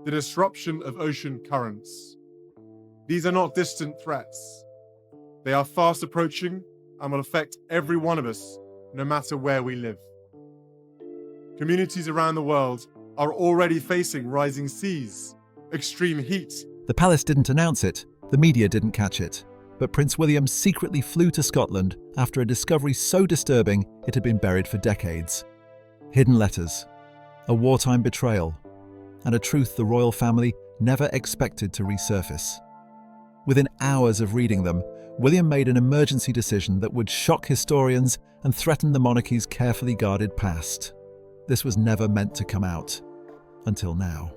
the disruption of ocean currents. These are not distant threats. They are fast approaching and will affect every one of us, no matter where we live. Communities around the world are already facing rising seas, extreme heat. The palace didn't announce it, the media didn't catch it, but Prince William secretly flew to Scotland after a discovery so disturbing it had been buried for decades. Hidden letters, a wartime betrayal, and a truth the royal family never expected to resurface. Within hours of reading them, William made an emergency decision that would shock historians and threaten the monarchy's carefully guarded past. This was never meant to come out, until now.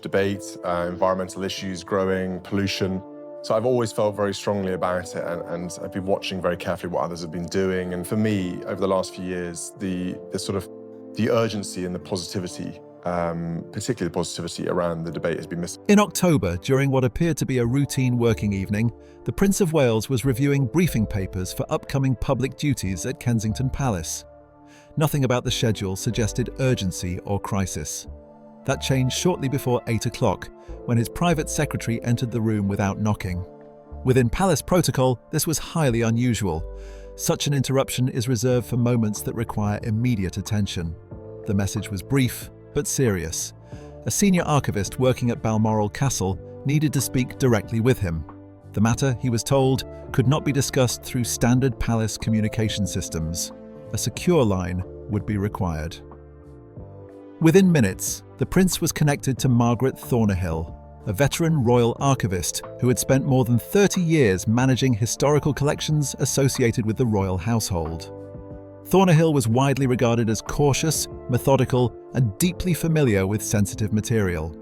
Debate, environmental issues growing, pollution. So I've always felt very strongly about it, and I've been watching very carefully what others have been doing. And for me, over the last few years, the urgency and the positivity, particularly the positivity around the debate, has been missing. In October, during what appeared to be a routine working evening, the Prince of Wales was reviewing briefing papers for upcoming public duties at Kensington Palace. Nothing about the schedule suggested urgency or crisis. That changed shortly before 8 o'clock, when his private secretary entered the room without knocking. Within palace protocol, this was highly unusual. Such an interruption is reserved for moments that require immediate attention. The message was brief, but serious. A senior archivist working at Balmoral Castle needed to speak directly with him. The matter, he was told, could not be discussed through standard palace communication systems. A secure line would be required. Within minutes, the prince was connected to Margaret Thornhill, a veteran royal archivist who had spent more than 30 years managing historical collections associated with the royal household. Thornhill was widely regarded as cautious, methodical, and deeply familiar with sensitive material.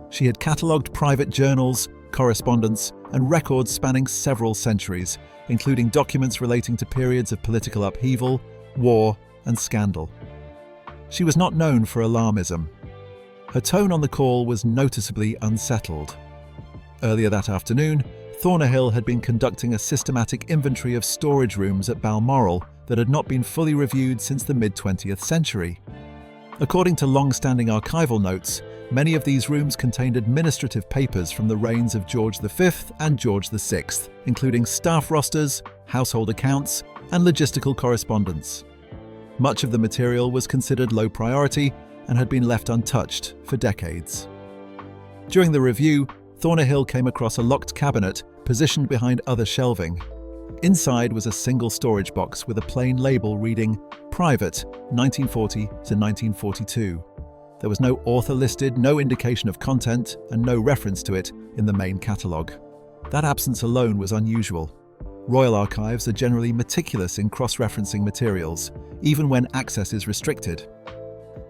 She had catalogued private journals, correspondence, and records spanning several centuries, including documents relating to periods of political upheaval, war, and scandal. She was not known for alarmism. Her tone on the call was noticeably unsettled. Earlier that afternoon, Thornhill had been conducting a systematic inventory of storage rooms at Balmoral that had not been fully reviewed since the mid-20th century. According to long-standing archival notes, many of these rooms contained administrative papers from the reigns of George V and George VI, including staff rosters, household accounts, and logistical correspondence. Much of the material was considered low priority and had been left untouched for decades. During the review, Thornhill came across a locked cabinet positioned behind other shelving. Inside was a single storage box with a plain label reading Private, 1940 to 1942. There was no author listed, no indication of content, and no reference to it in the main catalogue. That absence alone was unusual. Royal archives are generally meticulous in cross-referencing materials, even when access is restricted.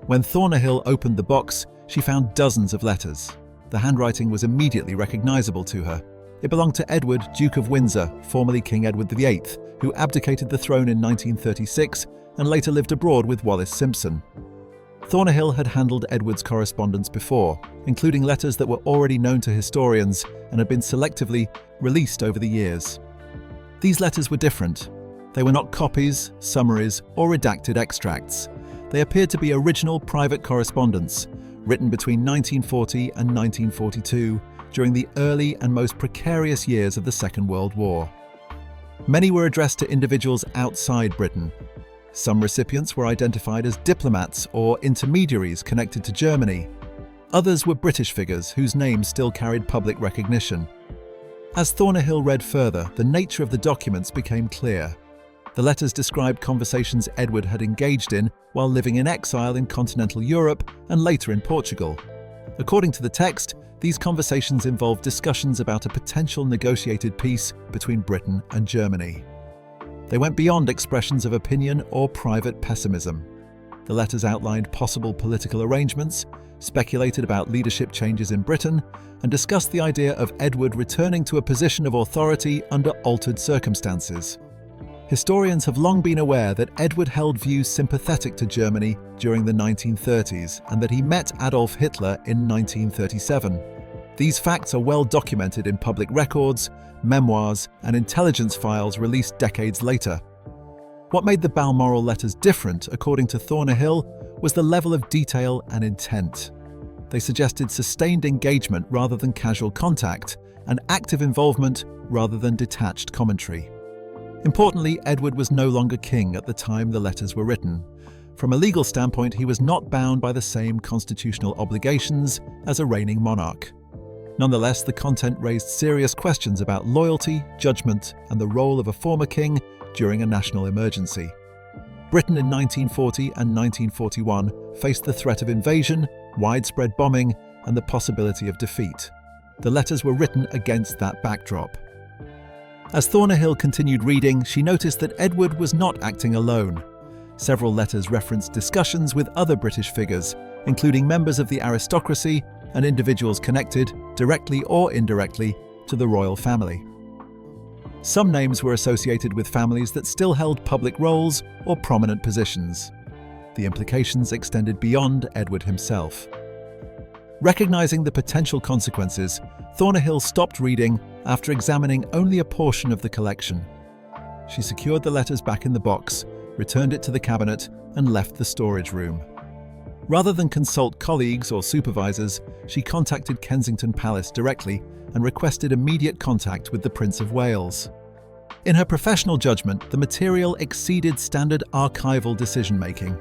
When Thornhill opened the box, she found dozens of letters. The handwriting was immediately recognizable to her. It belonged to Edward, Duke of Windsor, formerly King Edward VIII, who abdicated the throne in 1936 and later lived abroad with Wallis Simpson. Thornhill had handled Edward's correspondence before, including letters that were already known to historians and had been selectively released over the years. These letters were different. They were not copies, summaries, or redacted extracts. They appeared to be original private correspondence, written between 1940 and 1942, during the early and most precarious years of the Second World War. Many were addressed to individuals outside Britain. Some recipients were identified as diplomats or intermediaries connected to Germany. Others were British figures whose names still carried public recognition. As Thornhill read further, the nature of the documents became clear. The letters described conversations Edward had engaged in while living in exile in continental Europe and later in Portugal. According to the text, these conversations involved discussions about a potential negotiated peace between Britain and Germany. They went beyond expressions of opinion or private pessimism. The letters outlined possible political arrangements, speculated about leadership changes in Britain, and discussed the idea of Edward returning to a position of authority under altered circumstances. Historians have long been aware that Edward held views sympathetic to Germany during the 1930s and that he met Adolf Hitler in 1937. These facts are well documented in public records, memoirs, and intelligence files released decades later. What made the Balmoral letters different, according to Thornhill, was the level of detail and intent. They suggested sustained engagement rather than casual contact, and active involvement rather than detached commentary. Importantly, Edward was no longer king at the time the letters were written. From a legal standpoint, he was not bound by the same constitutional obligations as a reigning monarch. Nonetheless, the content raised serious questions about loyalty, judgment, and the role of a former king during a national emergency. Britain in 1940 and 1941 faced the threat of invasion, widespread bombing, and the possibility of defeat. The letters were written against that backdrop. As Thornhill continued reading, she noticed that Edward was not acting alone. Several letters referenced discussions with other British figures, including members of the aristocracy and individuals connected, directly or indirectly, to the royal family. Some names were associated with families that still held public roles or prominent positions. The implications extended beyond Edward himself. Recognizing the potential consequences, Thornhill stopped reading after examining only a portion of the collection. She secured the letters back in the box, returned it to the cabinet, and left the storage room. Rather than consult colleagues or supervisors, she contacted Kensington Palace directly and requested immediate contact with the Prince of Wales. In her professional judgment, the material exceeded standard archival decision-making.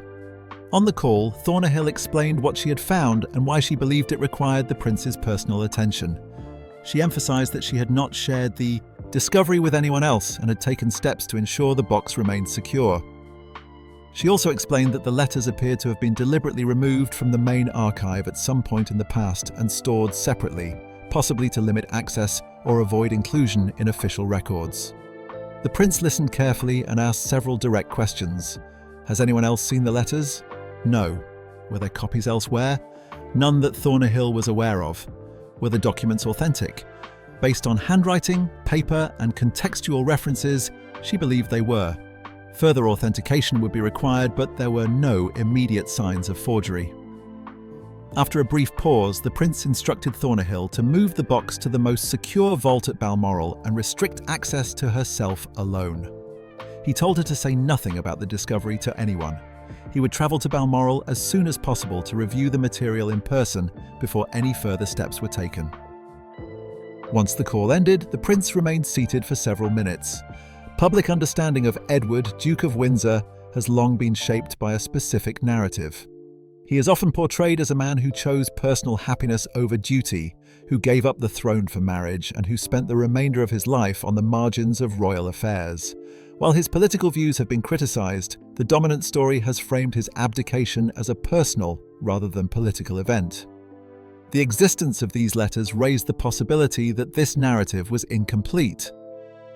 On the call, Thornhill explained what she had found and why she believed it required the prince's personal attention. She emphasized that she had not shared the discovery with anyone else and had taken steps to ensure the box remained secure. She also explained that the letters appeared to have been deliberately removed from the main archive at some point in the past and stored separately, possibly to limit access or avoid inclusion in official records. The prince listened carefully and asked several direct questions. Has anyone else seen the letters? No. Were there copies elsewhere? None that Thornhill was aware of. Were the documents authentic? Based on handwriting, paper, and contextual references, she believed they were. Further authentication would be required, but there were no immediate signs of forgery. After a brief pause, the prince instructed Thornhill to move the box to the most secure vault at Balmoral and restrict access to herself alone. He told her to say nothing about the discovery to anyone. He would travel to Balmoral as soon as possible to review the material in person before any further steps were taken. Once the call ended, the prince remained seated for several minutes. Public understanding of Edward, Duke of Windsor, has long been shaped by a specific narrative. He is often portrayed as a man who chose personal happiness over duty, who gave up the throne for marriage, and who spent the remainder of his life on the margins of royal affairs. While his political views have been criticised, the dominant story has framed his abdication as a personal rather than political event. The existence of these letters raised the possibility that this narrative was incomplete.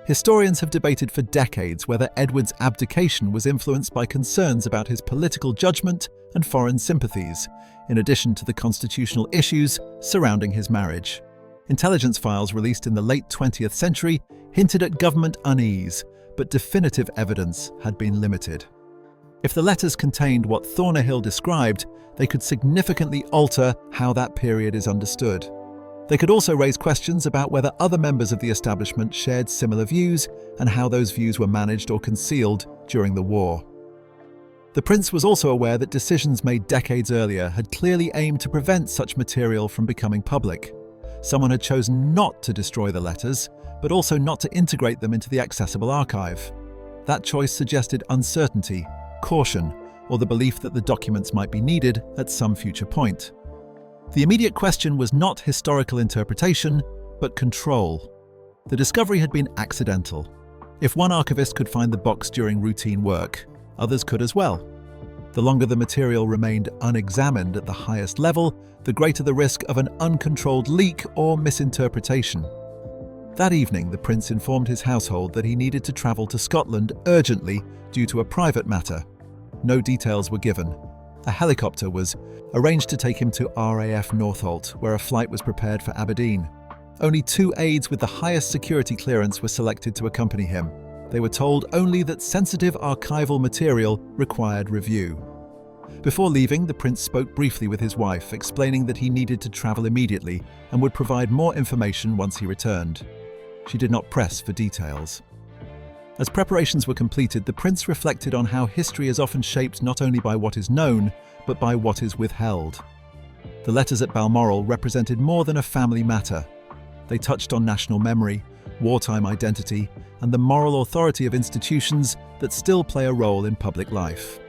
Historians have debated for decades whether Edward's abdication was influenced by concerns about his political judgment and foreign sympathies, in addition to the constitutional issues surrounding his marriage. Intelligence files released in the late 20th century hinted at government unease, but definitive evidence had been limited. If the letters contained what Thornhill described, they could significantly alter how that period is understood. They could also raise questions about whether other members of the establishment shared similar views and how those views were managed or concealed during the war. The prince was also aware that decisions made decades earlier had clearly aimed to prevent such material from becoming public. Someone had chosen not to destroy the letters, but also not to integrate them into the accessible archive. That choice suggested uncertainty, caution, or the belief that the documents might be needed at some future point. The immediate question was not historical interpretation, but control. The discovery had been accidental. If one archivist could find the box during routine work, others could as well. The longer the material remained unexamined at the highest level, the greater the risk of an uncontrolled leak or misinterpretation. That evening, the prince informed his household that he needed to travel to Scotland urgently due to a private matter. No details were given. A helicopter was arranged to take him to RAF Northolt, where a flight was prepared for Aberdeen. Only 2 aides with the highest security clearance were selected to accompany him. They were told only that sensitive archival material required review. Before leaving, the prince spoke briefly with his wife, explaining that he needed to travel immediately and would provide more information once he returned. She did not press for details. As preparations were completed, the prince reflected on how history is often shaped not only by what is known, but by what is withheld. The letters at Balmoral represented more than a family matter. They touched on national memory, wartime identity, and the moral authority of institutions that still play a role in public life.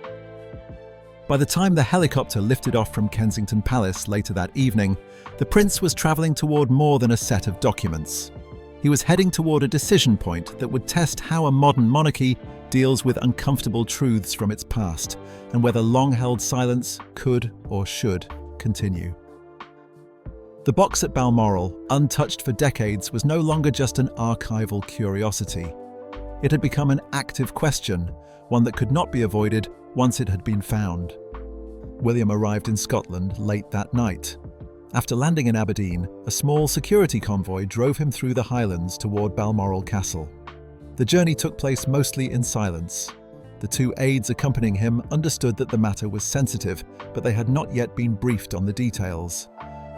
By the time the helicopter lifted off from Kensington Palace later that evening, the prince was travelling toward more than a set of documents. He was heading toward a decision point that would test how a modern monarchy deals with uncomfortable truths from its past, and whether long-held silence could or should continue. The box at Balmoral, untouched for decades, was no longer just an archival curiosity. It had become an active question, one that could not be avoided once it had been found. William arrived in Scotland late that night. After landing in Aberdeen, a small security convoy drove him through the Highlands toward Balmoral Castle. The journey took place mostly in silence. The two aides accompanying him understood that the matter was sensitive, but they had not yet been briefed on the details.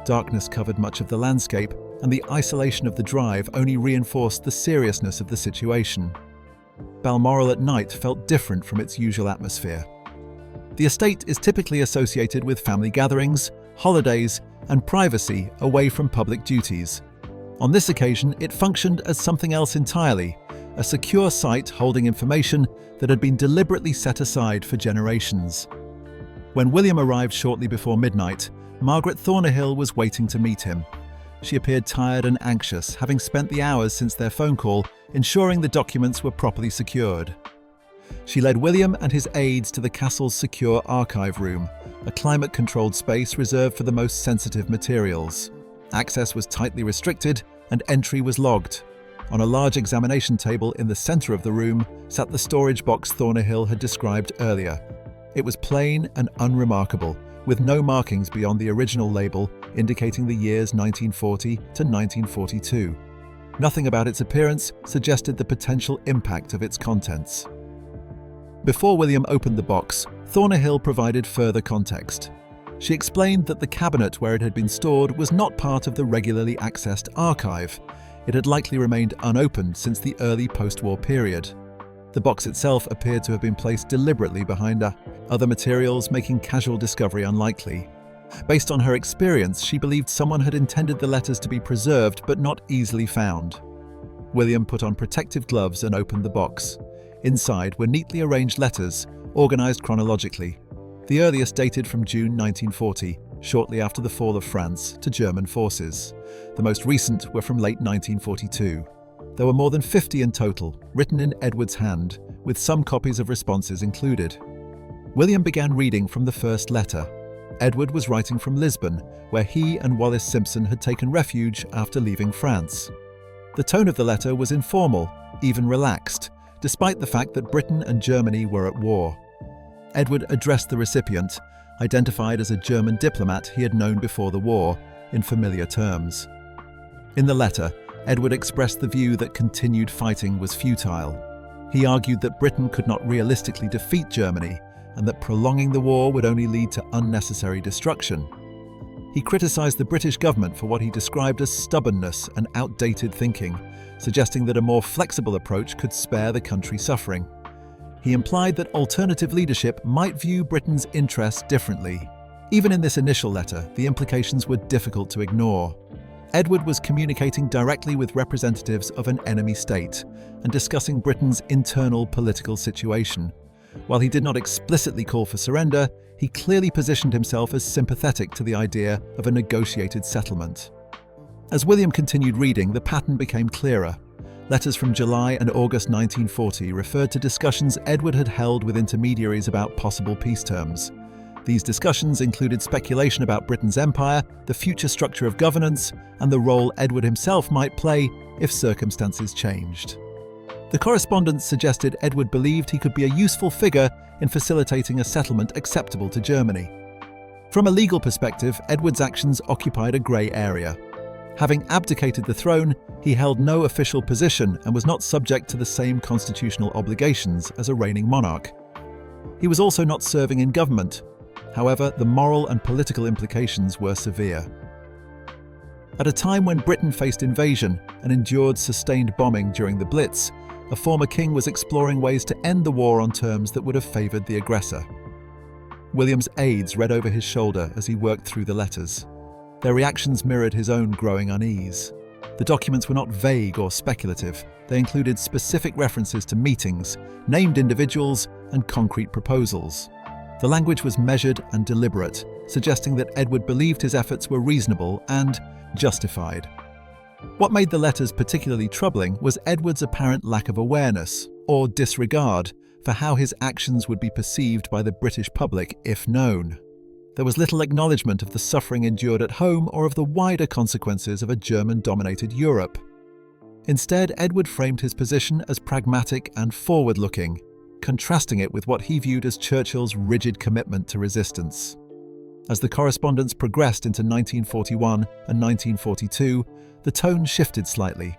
Darkness covered much of the landscape, and the isolation of the drive only reinforced the seriousness of the situation. Balmoral at night felt different from its usual atmosphere. The estate is typically associated with family gatherings, holidays, and privacy away from public duties. On this occasion, it functioned as something else entirely, a secure site holding information that had been deliberately set aside for generations. When William arrived shortly before midnight, Margaret Thornhill was waiting to meet him. She appeared tired and anxious, having spent the hours since their phone call ensuring the documents were properly secured. She led William and his aides to the castle's secure archive room, a climate-controlled space reserved for the most sensitive materials. Access was tightly restricted and entry was logged. On a large examination table in the center of the room sat the storage box Thornhill had described earlier. It was plain and unremarkable, with no markings beyond the original label indicating the years 1940 to 1942. Nothing about its appearance suggested the potential impact of its contents. Before William opened the box, Thornhill provided further context. She explained that the cabinet where it had been stored was not part of the regularly accessed archive. It had likely remained unopened since the early post-war period. The box itself appeared to have been placed deliberately behind other materials, making casual discovery unlikely. Based on her experience, she believed someone had intended the letters to be preserved but not easily found. William put on protective gloves and opened the box. Inside were neatly arranged letters, organized chronologically. The earliest dated from June 1940, shortly after the fall of France to German forces. The most recent were from late 1942. There were more than 50 in total, written in Edward's hand, with some copies of responses included. William began reading from the first letter. Edward was writing from Lisbon, where he and Wallis Simpson had taken refuge after leaving France. The tone of the letter was informal, even relaxed, despite the fact that Britain and Germany were at war. Edward addressed the recipient, identified as a German diplomat he had known before the war, in familiar terms. In the letter, Edward expressed the view that continued fighting was futile. He argued that Britain could not realistically defeat Germany, and that prolonging the war would only lead to unnecessary destruction. He criticised the British government for what he described as stubbornness and outdated thinking, suggesting that a more flexible approach could spare the country suffering. He implied that alternative leadership might view Britain's interests differently. Even in this initial letter, the implications were difficult to ignore. Edward was communicating directly with representatives of an enemy state and discussing Britain's internal political situation. While he did not explicitly call for surrender, he clearly positioned himself as sympathetic to the idea of a negotiated settlement. As William continued reading, the pattern became clearer. Letters from July and August 1940 referred to discussions Edward had held with intermediaries about possible peace terms. These discussions included speculation about Britain's empire, the future structure of governance, and the role Edward himself might play if circumstances changed. The correspondence suggested Edward believed he could be a useful figure in facilitating a settlement acceptable to Germany. From a legal perspective, Edward's actions occupied a grey area. Having abdicated the throne, he held no official position and was not subject to the same constitutional obligations as a reigning monarch. He was also not serving in government. However, the moral and political implications were severe. At a time when Britain faced invasion and endured sustained bombing during the Blitz, a former king was exploring ways to end the war on terms that would have favoured the aggressor. William's aides read over his shoulder as he worked through the letters. Their reactions mirrored his own growing unease. The documents were not vague or speculative. They included specific references to meetings, named individuals, and concrete proposals. The language was measured and deliberate, suggesting that Edward believed his efforts were reasonable and justified. What made the letters particularly troubling was Edward's apparent lack of awareness, or disregard, for how his actions would be perceived by the British public if known. There was little acknowledgement of the suffering endured at home or of the wider consequences of a German-dominated Europe. Instead, Edward framed his position as pragmatic and forward-looking, contrasting it with what he viewed as Churchill's rigid commitment to resistance. As the correspondence progressed into 1941 and 1942, the tone shifted slightly.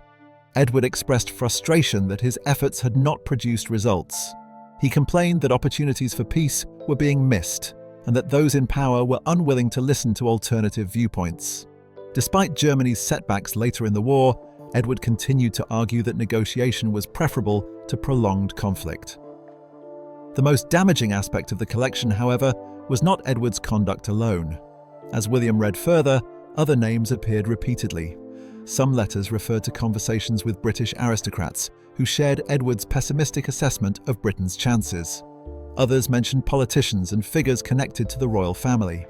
Edward expressed frustration that his efforts had not produced results. He complained that opportunities for peace were being missed, and that those in power were unwilling to listen to alternative viewpoints. Despite Germany's setbacks later in the war, Edward continued to argue that negotiation was preferable to prolonged conflict. The most damaging aspect of the collection, however, was not Edward's conduct alone. As William read further, other names appeared repeatedly. Some letters referred to conversations with British aristocrats who shared Edward's pessimistic assessment of Britain's chances. Others mentioned politicians and figures connected to the royal family.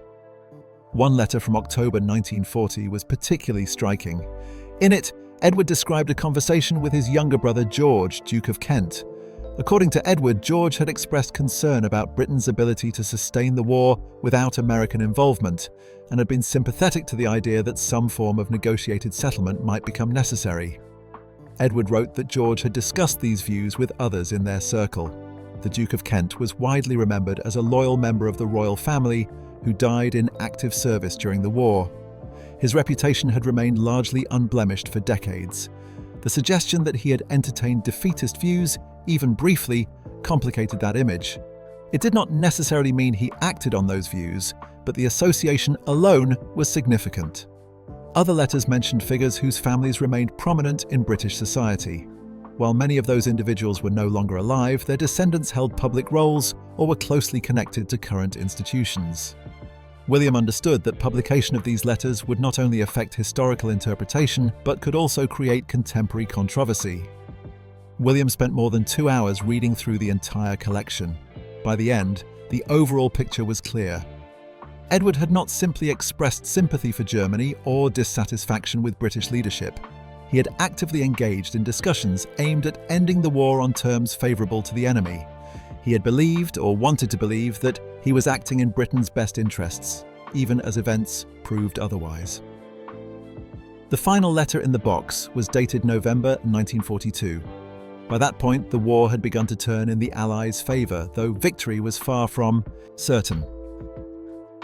One letter from October 1940 was particularly striking. In it, Edward described a conversation with his younger brother George, Duke of Kent. According to Edward, George had expressed concern about Britain's ability to sustain the war without American involvement, and had been sympathetic to the idea that some form of negotiated settlement might become necessary. Edward wrote that George had discussed these views with others in their circle. The Duke of Kent was widely remembered as a loyal member of the royal family who died in active service during the war. His reputation had remained largely unblemished for decades. The suggestion that he had entertained defeatist views, even briefly, complicated that image. It did not necessarily mean he acted on those views, but the association alone was significant. Other letters mentioned figures whose families remained prominent in British society. While many of those individuals were no longer alive, their descendants held public roles or were closely connected to current institutions. William understood that publication of these letters would not only affect historical interpretation, but could also create contemporary controversy. William spent more than 2 hours reading through the entire collection. By the end, the overall picture was clear. Edward had not simply expressed sympathy for Germany or dissatisfaction with British leadership. He had actively engaged in discussions aimed at ending the war on terms favourable to the enemy. He had believed, or wanted to believe, that he was acting in Britain's best interests, even as events proved otherwise. The final letter in the box was dated November 1942. By that point, the war had begun to turn in the Allies' favour, though victory was far from certain.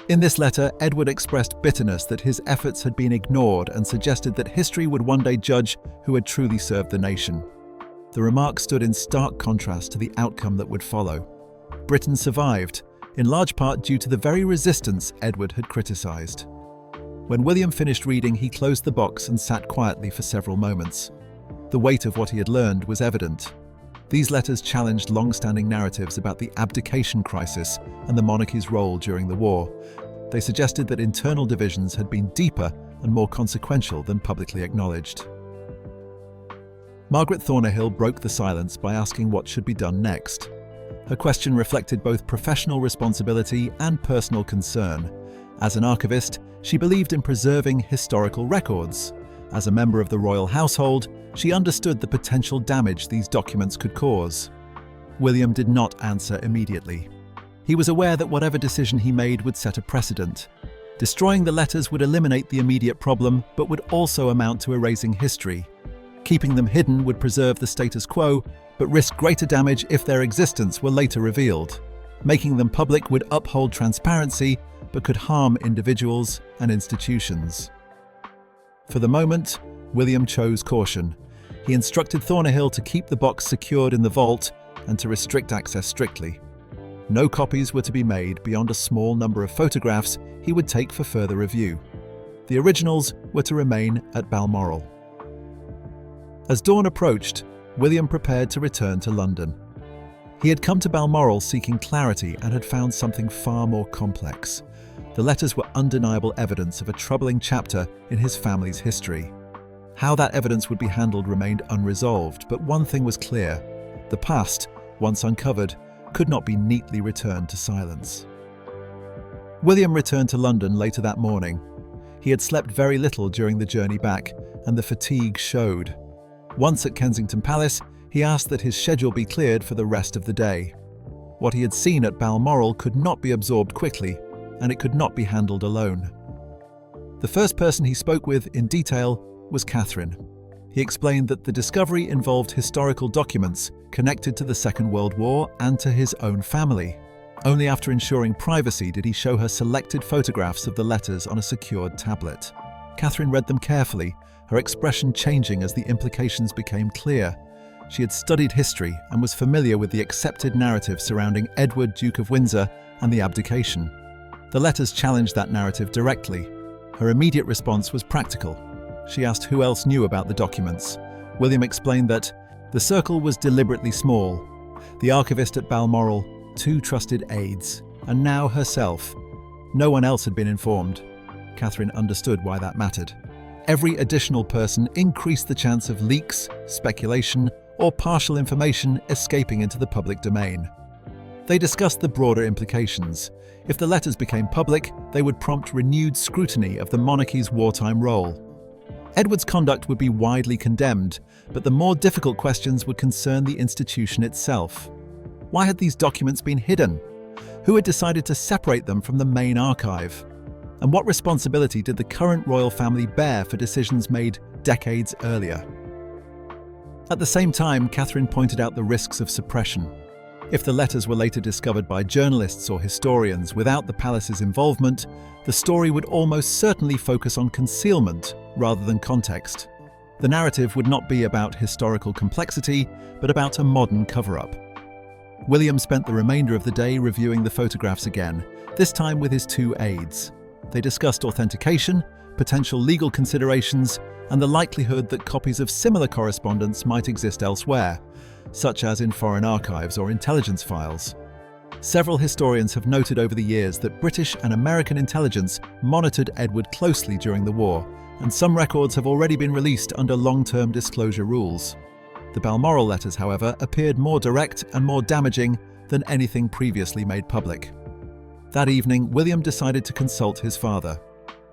In this letter, Edward expressed bitterness that his efforts had been ignored and suggested that history would one day judge who had truly served the nation. The remark stood in stark contrast to the outcome that would follow. Britain survived, in large part due to the very resistance Edward had criticised. When William finished reading, he closed the box and sat quietly for several moments. The weight of what he had learned was evident. These letters challenged long-standing narratives about the abdication crisis and the monarchy's role during the war. They suggested that internal divisions had been deeper and more consequential than publicly acknowledged. Margaret Thornhill broke the silence by asking what should be done next. Her question reflected both professional responsibility and personal concern. As an archivist, she believed in preserving historical records. As a member of the royal household, she understood the potential damage these documents could cause. William did not answer immediately. He was aware that whatever decision he made would set a precedent. Destroying the letters would eliminate the immediate problem, but would also amount to erasing history. Keeping them hidden would preserve the status quo, but risk greater damage if their existence were later revealed. Making them public would uphold transparency, but could harm individuals and institutions. For the moment, William chose caution. He instructed Thornhill to keep the box secured in the vault and to restrict access strictly. No copies were to be made beyond a small number of photographs he would take for further review. The originals were to remain at Balmoral. As dawn approached, William prepared to return to London. He had come to Balmoral seeking clarity and had found something far more complex. The letters were undeniable evidence of a troubling chapter in his family's history. How that evidence would be handled remained unresolved, but one thing was clear: the past, once uncovered, could not be neatly returned to silence. William returned to London later that morning. He had slept very little during the journey back, and the fatigue showed. Once at Kensington Palace, he asked that his schedule be cleared for the rest of the day. What he had seen at Balmoral could not be absorbed quickly, and it could not be handled alone. The first person he spoke with in detail was Catherine. He explained that the discovery involved historical documents connected to the Second World War and to his own family. Only after ensuring privacy did he show her selected photographs of the letters on a secured tablet. Catherine read them carefully, her expression changing as the implications became clear. She had studied history and was familiar with the accepted narrative surrounding Edward, Duke of Windsor, and the abdication. The letters challenged that narrative directly. Her immediate response was practical. She asked who else knew about the documents. William explained that the circle was deliberately small. The archivist at Balmoral, 2 trusted aides, and now herself. No one else had been informed. Catherine understood why that mattered. Every additional person increased the chance of leaks, speculation, or partial information escaping into the public domain. They discussed the broader implications. If the letters became public, they would prompt renewed scrutiny of the monarchy's wartime role. Edward's conduct would be widely condemned, but the more difficult questions would concern the institution itself. Why had these documents been hidden? Who had decided to separate them from the main archive? And what responsibility did the current royal family bear for decisions made decades earlier? At the same time, Catherine pointed out the risks of suppression. If the letters were later discovered by journalists or historians without the palace's involvement, the story would almost certainly focus on concealment rather than context. The narrative would not be about historical complexity, but about a modern cover-up. William spent the remainder of the day reviewing the photographs again, this time with his 2 aides. They discussed authentication, potential legal considerations, and the likelihood that copies of similar correspondence might exist elsewhere, such as in foreign archives or intelligence files. Several historians have noted over the years that British and American intelligence monitored Edward closely during the war, and some records have already been released under long-term disclosure rules. The Balmoral letters, however, appeared more direct and more damaging than anything previously made public. That evening, William decided to consult his father.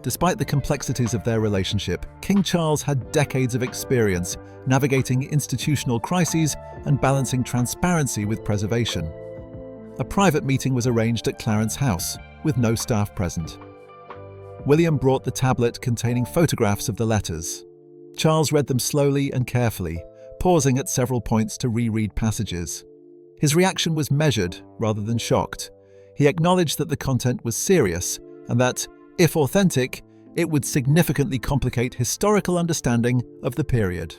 Despite the complexities of their relationship, King Charles had decades of experience navigating institutional crises and balancing transparency with preservation. A private meeting was arranged at Clarence House, with no staff present. William brought the tablet containing photographs of the letters. Charles read them slowly and carefully, pausing at several points to reread passages. His reaction was measured rather than shocked. He acknowledged that the content was serious and that, if authentic, it would significantly complicate historical understanding of the period.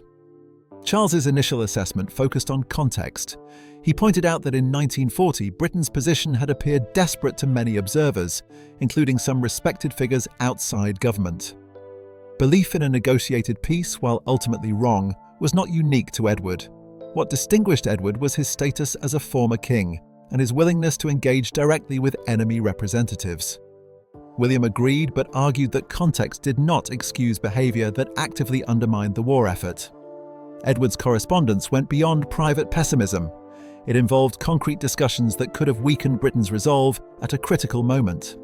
Charles's initial assessment focused on context. He pointed out that in 1940, Britain's position had appeared desperate to many observers, including some respected figures outside government. Belief in a negotiated peace, while ultimately wrong, was not unique to Edward. What distinguished Edward was his status as a former king and his willingness to engage directly with enemy representatives. William agreed, but argued that context did not excuse behaviour that actively undermined the war effort. Edward's correspondence went beyond private pessimism. It involved concrete discussions that could have weakened Britain's resolve at a critical moment.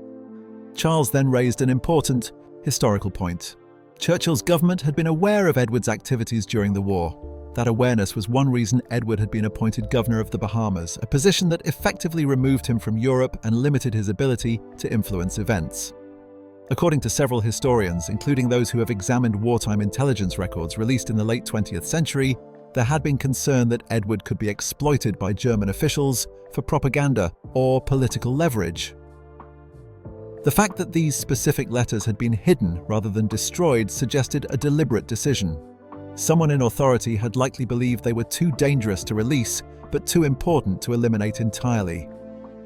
Charles then raised an important historical point. Churchill's government had been aware of Edward's activities during the war. That awareness was one reason Edward had been appointed governor of the Bahamas, a position that effectively removed him from Europe and limited his ability to influence events. According to several historians, including those who have examined wartime intelligence records released in the late 20th century, there had been concern that Edward could be exploited by German officials for propaganda or political leverage. The fact that these specific letters had been hidden rather than destroyed suggested a deliberate decision. Someone in authority had likely believed they were too dangerous to release, but too important to eliminate entirely.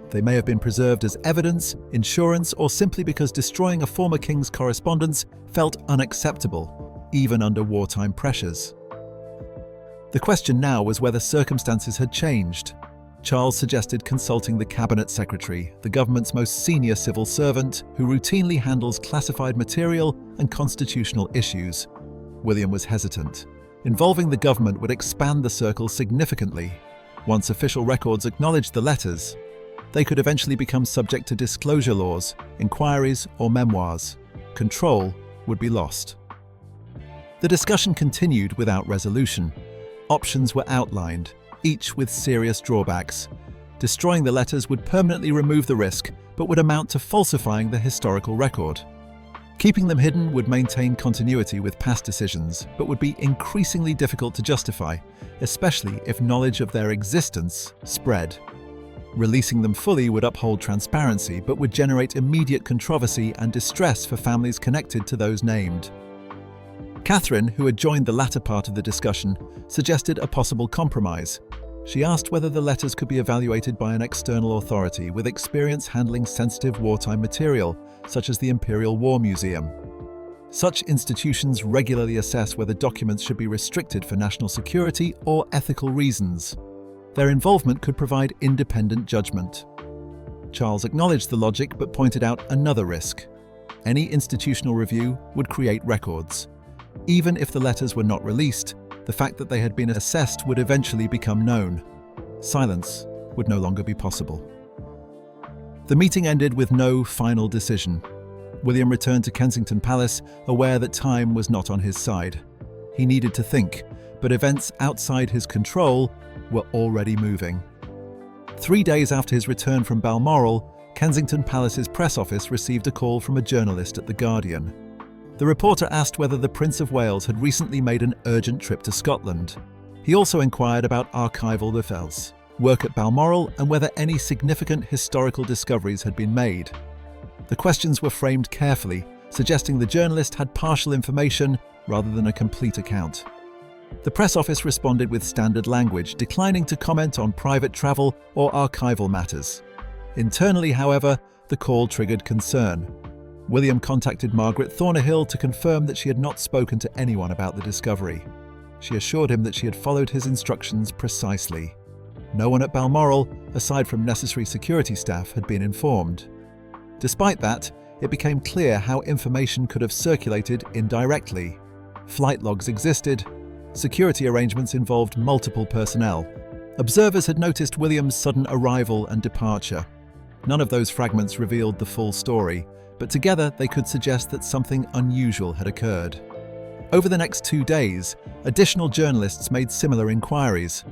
They may have been preserved as evidence, insurance, or simply because destroying a former king's correspondence felt unacceptable, even under wartime pressures. The question now was whether circumstances had changed. Charles suggested consulting the cabinet secretary, the government's most senior civil servant, who routinely handles classified material and constitutional issues. William was hesitant. Involving the government would expand the circle significantly. Once official records acknowledged the letters, they could eventually become subject to disclosure laws, inquiries, or memoirs. Control would be lost. The discussion continued without resolution. Options were outlined, each with serious drawbacks. Destroying the letters would permanently remove the risk, but would amount to falsifying the historical record. Keeping them hidden would maintain continuity with past decisions, but would be increasingly difficult to justify, especially if knowledge of their existence spread. Releasing them fully would uphold transparency, but would generate immediate controversy and distress for families connected to those named. Catherine, who had joined the latter part of the discussion, suggested a possible compromise. She asked whether the letters could be evaluated by an external authority with experience handling sensitive wartime material, such as the Imperial War Museum. Such institutions regularly assess whether documents should be restricted for national security or ethical reasons. Their involvement could provide independent judgment. Charles acknowledged the logic but pointed out another risk. Any institutional review would create records. Even if the letters were not released, the fact that they had been assessed would eventually become known. Silence would no longer be possible. The meeting ended with no final decision. William returned to Kensington Palace, aware that time was not on his side. He needed to think, but events outside his control were already moving. 3 days after his return from Balmoral, Kensington Palace's press office received a call from a journalist at The Guardian. The reporter asked whether the Prince of Wales had recently made an urgent trip to Scotland. He also inquired about archival resurface, work at Balmoral, and whether any significant historical discoveries had been made. The questions were framed carefully, suggesting the journalist had partial information rather than a complete account. The press office responded with standard language, declining to comment on private travel or archival matters. Internally, however, the call triggered concern. William contacted Margaret Thornhill to confirm that she had not spoken to anyone about the discovery. She assured him that she had followed his instructions precisely. No one at Balmoral, aside from necessary security staff, had been informed. Despite that, it became clear how information could have circulated indirectly. Flight logs existed. Security arrangements involved multiple personnel. Observers had noticed William's sudden arrival and departure. None of those fragments revealed the full story, but together they could suggest that something unusual had occurred. Over the next 2 days, additional journalists made similar inquiries.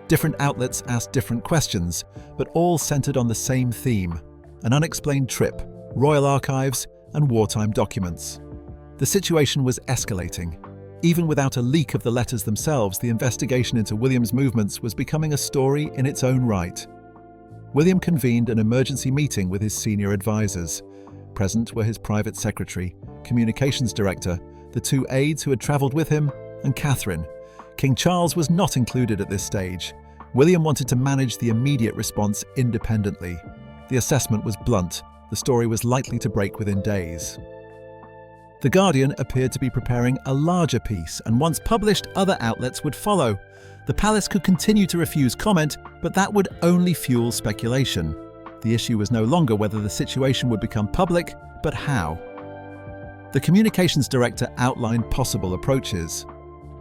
Different outlets asked different questions, but all centered on the same theme: an unexplained trip, royal archives, and wartime documents. The situation was escalating. Even without a leak of the letters themselves, the investigation into William's movements was becoming a story in its own right. William convened an emergency meeting with his senior advisors. Present were his private secretary, communications director, the 2 aides who had travelled with him, and Catherine. King Charles was not included at this stage. William wanted to manage the immediate response independently. The assessment was blunt. The story was likely to break within days. The Guardian appeared to be preparing a larger piece, and once published, other outlets would follow. The palace could continue to refuse comment, but that would only fuel speculation. The issue was no longer whether the situation would become public, but how. The communications director outlined possible approaches.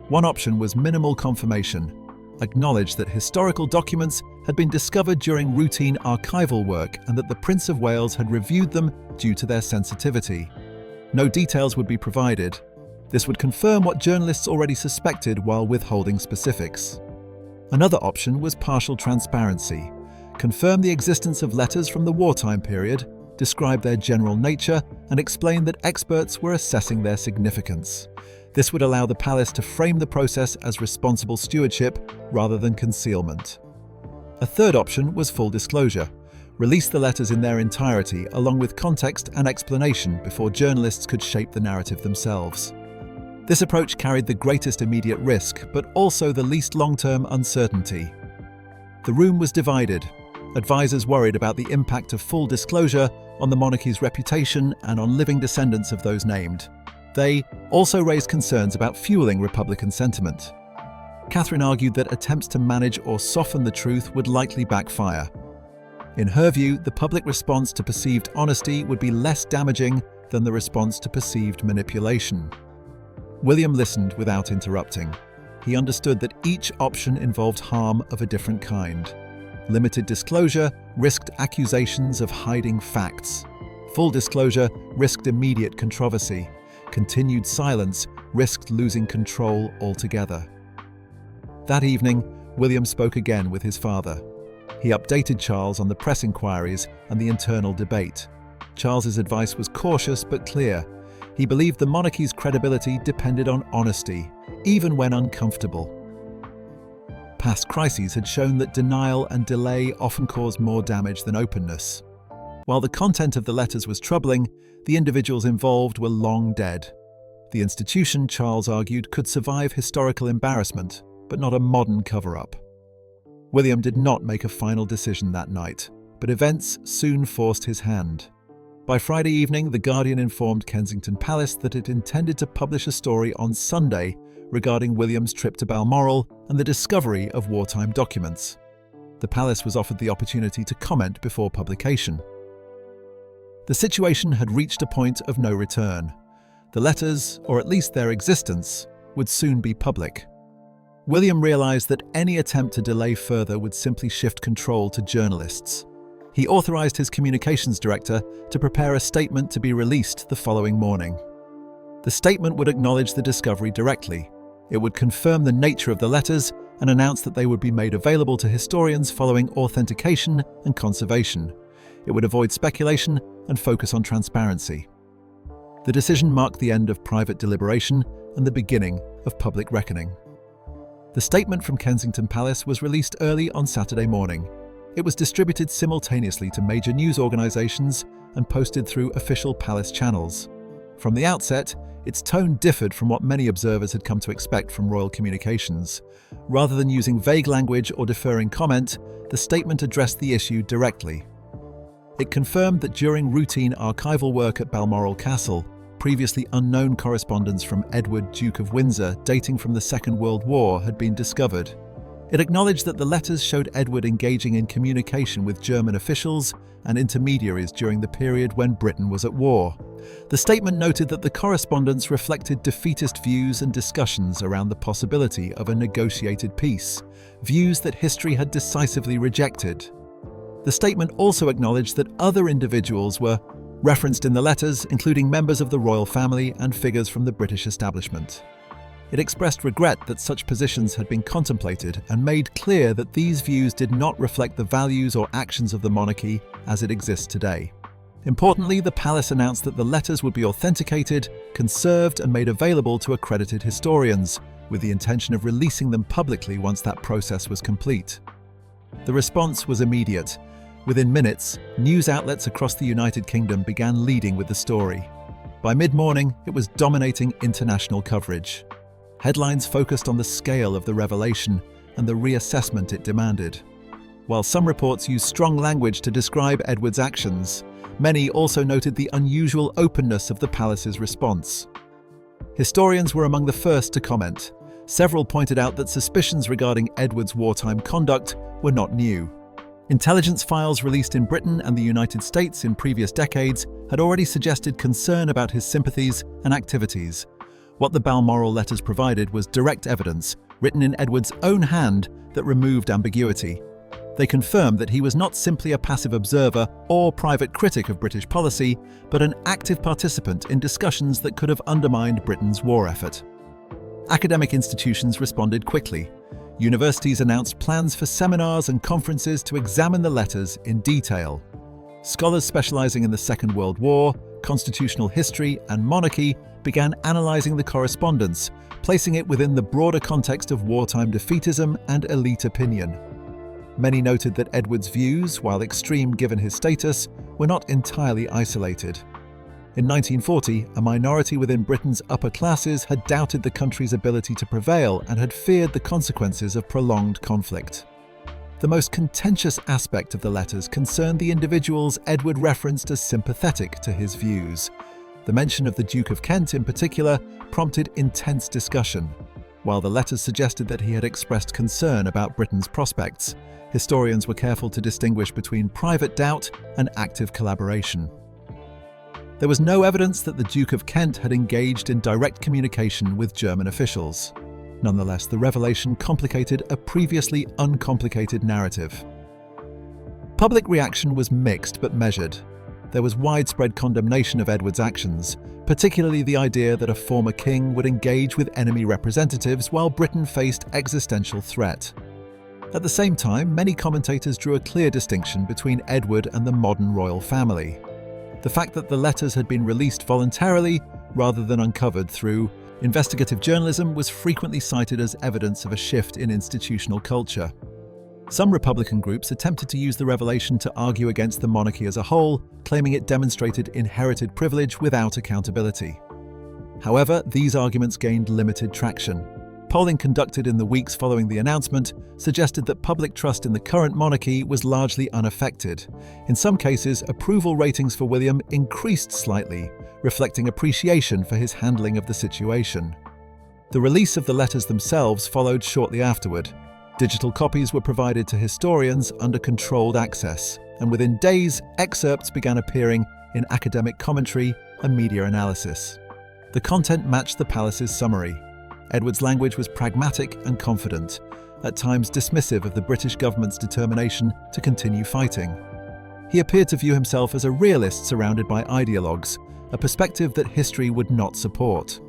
One option was minimal confirmation. Acknowledge that historical documents had been discovered during routine archival work and that the Prince of Wales had reviewed them due to their sensitivity. No details would be provided. This would confirm what journalists already suspected while withholding specifics. Another option was partial transparency. Confirm the existence of letters from the wartime period, describe their general nature, and explain that experts were assessing their significance. This would allow the palace to frame the process as responsible stewardship rather than concealment. A third option was full disclosure. Release the letters in their entirety, along with context and explanation, before journalists could shape the narrative themselves. This approach carried the greatest immediate risk, but also the least long-term uncertainty. The room was divided. Advisors worried about the impact of full disclosure on the monarchy's reputation and on living descendants of those named. They also raised concerns about fueling Republican sentiment. Catherine argued that attempts to manage or soften the truth would likely backfire. In her view, the public response to perceived honesty would be less damaging than the response to perceived manipulation. William listened without interrupting. He understood that each option involved harm of a different kind. Limited disclosure risked accusations of hiding facts. Full disclosure risked immediate controversy. Continued silence risked losing control altogether. That evening, William spoke again with his father. He updated Charles on the press inquiries and the internal debate. Charles's advice was cautious but clear. He believed the monarchy's credibility depended on honesty, even when uncomfortable. Past crises had shown that denial and delay often cause more damage than openness. While the content of the letters was troubling, the individuals involved were long dead. The institution, Charles argued, could survive historical embarrassment, but not a modern cover-up. William did not make a final decision that night, but events soon forced his hand. By Friday evening, The Guardian informed Kensington Palace that it intended to publish a story on Sunday regarding William's trip to Balmoral and the discovery of wartime documents. The palace was offered the opportunity to comment before publication. The situation had reached a point of no return. The letters, or at least their existence, would soon be public. William realized that any attempt to delay further would simply shift control to journalists. He authorized his communications director to prepare a statement to be released the following morning. The statement would acknowledge the discovery directly. It would confirm the nature of the letters and announce that they would be made available to historians following authentication and conservation. It would avoid speculation and focus on transparency. The decision marked the end of private deliberation and the beginning of public reckoning. The statement from Kensington Palace was released early on Saturday morning. It was distributed simultaneously to major news organizations and posted through official palace channels. From the outset, its tone differed from what many observers had come to expect from royal communications. Rather than using vague language or deferring comment, the statement addressed the issue directly. It confirmed that during routine archival work at Balmoral Castle, previously unknown correspondence from Edward, Duke of Windsor, dating from the Second World War, had been discovered. It acknowledged that the letters showed Edward engaging in communication with German officials and intermediaries during the period when Britain was at war. The statement noted that the correspondence reflected defeatist views and discussions around the possibility of a negotiated peace, views that history had decisively rejected. The statement also acknowledged that other individuals were referenced in the letters, including members of the royal family and figures from the British establishment. It expressed regret that such positions had been contemplated and made clear that these views did not reflect the values or actions of the monarchy as it exists today. Importantly, the palace announced that the letters would be authenticated, conserved and made available to accredited historians, with the intention of releasing them publicly once that process was complete. The response was immediate. Within minutes, news outlets across the United Kingdom began leading with the story. By mid-morning, it was dominating international coverage. Headlines focused on the scale of the revelation and the reassessment it demanded. While some reports used strong language to describe Edward's actions, many also noted the unusual openness of the palace's response. Historians were among the first to comment. Several pointed out that suspicions regarding Edward's wartime conduct were not new. Intelligence files released in Britain and the United States in previous decades had already suggested concern about his sympathies and activities. What the Balmoral letters provided was direct evidence, written in Edward's own hand, that removed ambiguity. They confirmed that he was not simply a passive observer or private critic of British policy, but an active participant in discussions that could have undermined Britain's war effort. Academic institutions responded quickly. Universities announced plans for seminars and conferences to examine the letters in detail. Scholars specializing in the Second World War, constitutional history, and monarchy began analyzing the correspondence, placing it within the broader context of wartime defeatism and elite opinion. Many noted that Edward's views, while extreme given his status, were not entirely isolated. In 1940, a minority within Britain's upper classes had doubted the country's ability to prevail and had feared the consequences of prolonged conflict. The most contentious aspect of the letters concerned the individuals Edward referenced as sympathetic to his views. The mention of the Duke of Kent in particular prompted intense discussion. While the letters suggested that he had expressed concern about Britain's prospects, historians were careful to distinguish between private doubt and active collaboration. There was no evidence that the Duke of Kent had engaged in direct communication with German officials. Nonetheless, the revelation complicated a previously uncomplicated narrative. Public reaction was mixed but measured. There was widespread condemnation of Edward's actions, particularly the idea that a former king would engage with enemy representatives while Britain faced existential threat. At the same time, many commentators drew a clear distinction between Edward and the modern royal family. The fact that the letters had been released voluntarily rather than uncovered through investigative journalism was frequently cited as evidence of a shift in institutional culture. Some Republican groups attempted to use the revelation to argue against the monarchy as a whole, claiming it demonstrated inherited privilege without accountability. However, these arguments gained limited traction. Polling conducted in the weeks following the announcement suggested that public trust in the current monarchy was largely unaffected. In some cases, approval ratings for William increased slightly, reflecting appreciation for his handling of the situation. The release of the letters themselves followed shortly afterward. Digital copies were provided to historians under controlled access, and within days, excerpts began appearing in academic commentary and media analysis. The content matched the palace's summary. Edward's language was pragmatic and confident, at times dismissive of the British government's determination to continue fighting. He appeared to view himself as a realist surrounded by ideologues, a perspective that history would not support.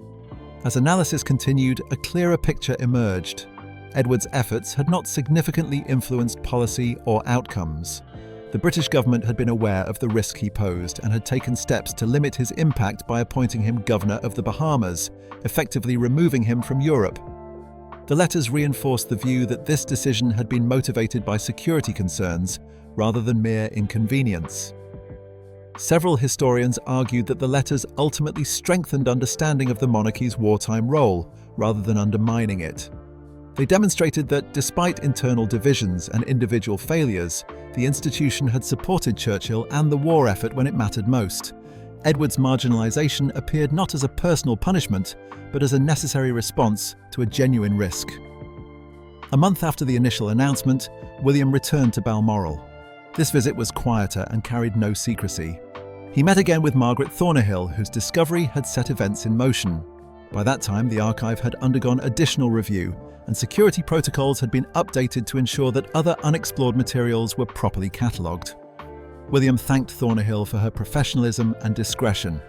As analysis continued, a clearer picture emerged. Edward's efforts had not significantly influenced policy or outcomes. The British government had been aware of the risk he posed and had taken steps to limit his impact by appointing him governor of the Bahamas, effectively removing him from Europe. The letters reinforced the view that this decision had been motivated by security concerns rather than mere inconvenience. Several historians argued that the letters ultimately strengthened understanding of the monarchy's wartime role rather than undermining it. They demonstrated that, despite internal divisions and individual failures, the institution had supported Churchill and the war effort when it mattered most. Edward's marginalisation appeared not as a personal punishment, but as a necessary response to a genuine risk. A month after the initial announcement, William returned to Balmoral. This visit was quieter and carried no secrecy. He met again with Margaret Thornhill, whose discovery had set events in motion. By that time, the archive had undergone additional review, and security protocols had been updated to ensure that other unexplored materials were properly catalogued. William thanked Thornhill for her professionalism and discretion.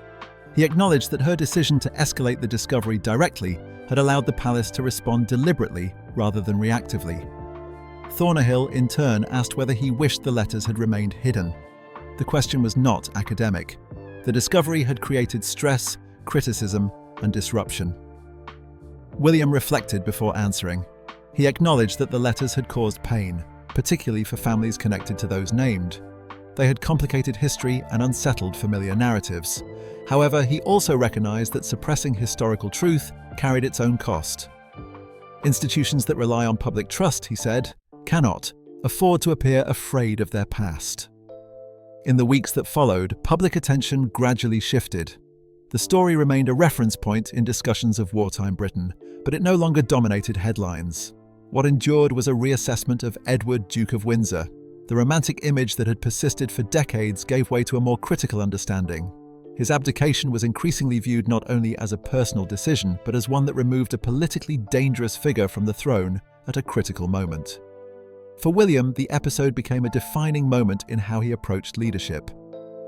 He acknowledged that her decision to escalate the discovery directly had allowed the palace to respond deliberately rather than reactively. Thornhill, in turn, asked whether he wished the letters had remained hidden. The question was not academic. The discovery had created stress, criticism, and disruption. William reflected before answering. He acknowledged that the letters had caused pain, particularly for families connected to those named. They had complicated history and unsettled familiar narratives. However, he also recognized that suppressing historical truth carried its own cost. Institutions that rely on public trust, he said, cannot afford to appear afraid of their past. In the weeks that followed, public attention gradually shifted. The story remained a reference point in discussions of wartime Britain, but it no longer dominated headlines. What endured was a reassessment of Edward, Duke of Windsor. The romantic image that had persisted for decades gave way to a more critical understanding. His abdication was increasingly viewed not only as a personal decision, but as one that removed a politically dangerous figure from the throne at a critical moment. For William, the episode became a defining moment in how he approached leadership.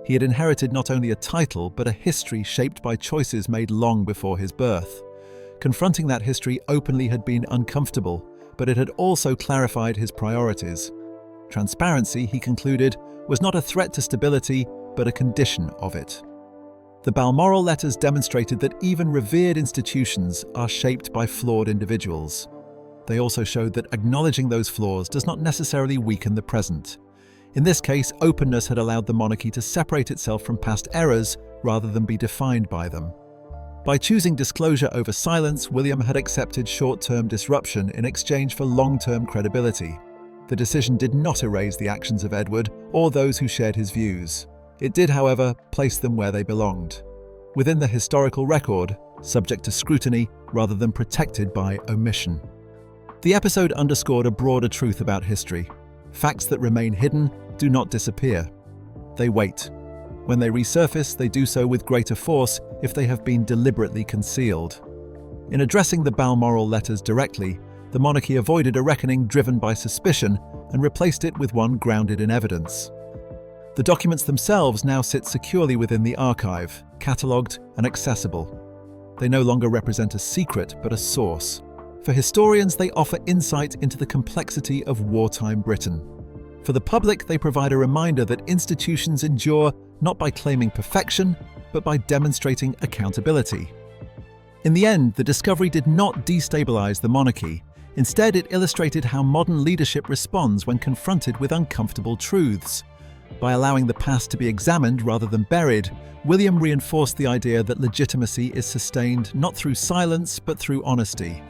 He had inherited not only a title, but a history shaped by choices made long before his birth. Confronting that history openly had been uncomfortable, but it had also clarified his priorities. Transparency, he concluded, was not a threat to stability, but a condition of it. The Balmoral letters demonstrated that even revered institutions are shaped by flawed individuals. They also showed that acknowledging those flaws does not necessarily weaken the present. In this case, openness had allowed the monarchy to separate itself from past errors rather than be defined by them. By choosing disclosure over silence, William had accepted short-term disruption in exchange for long-term credibility. The decision did not erase the actions of Edward or those who shared his views. It did, however, place them where they belonged. Within the historical record, subject to scrutiny rather than protected by omission. The episode underscored a broader truth about history. Facts that remain hidden do not disappear. They wait. When they resurface, they do so with greater force if they have been deliberately concealed. In addressing the Balmoral letters directly, the monarchy avoided a reckoning driven by suspicion and replaced it with one grounded in evidence. The documents themselves now sit securely within the archive, catalogued and accessible. They no longer represent a secret, but a source. For historians, they offer insight into the complexity of wartime Britain. For the public, they provide a reminder that institutions endure not by claiming perfection, but by demonstrating accountability. In the end, the discovery did not destabilize the monarchy. Instead, it illustrated how modern leadership responds when confronted with uncomfortable truths. By allowing the past to be examined rather than buried, William reinforced the idea that legitimacy is sustained not through silence but through honesty.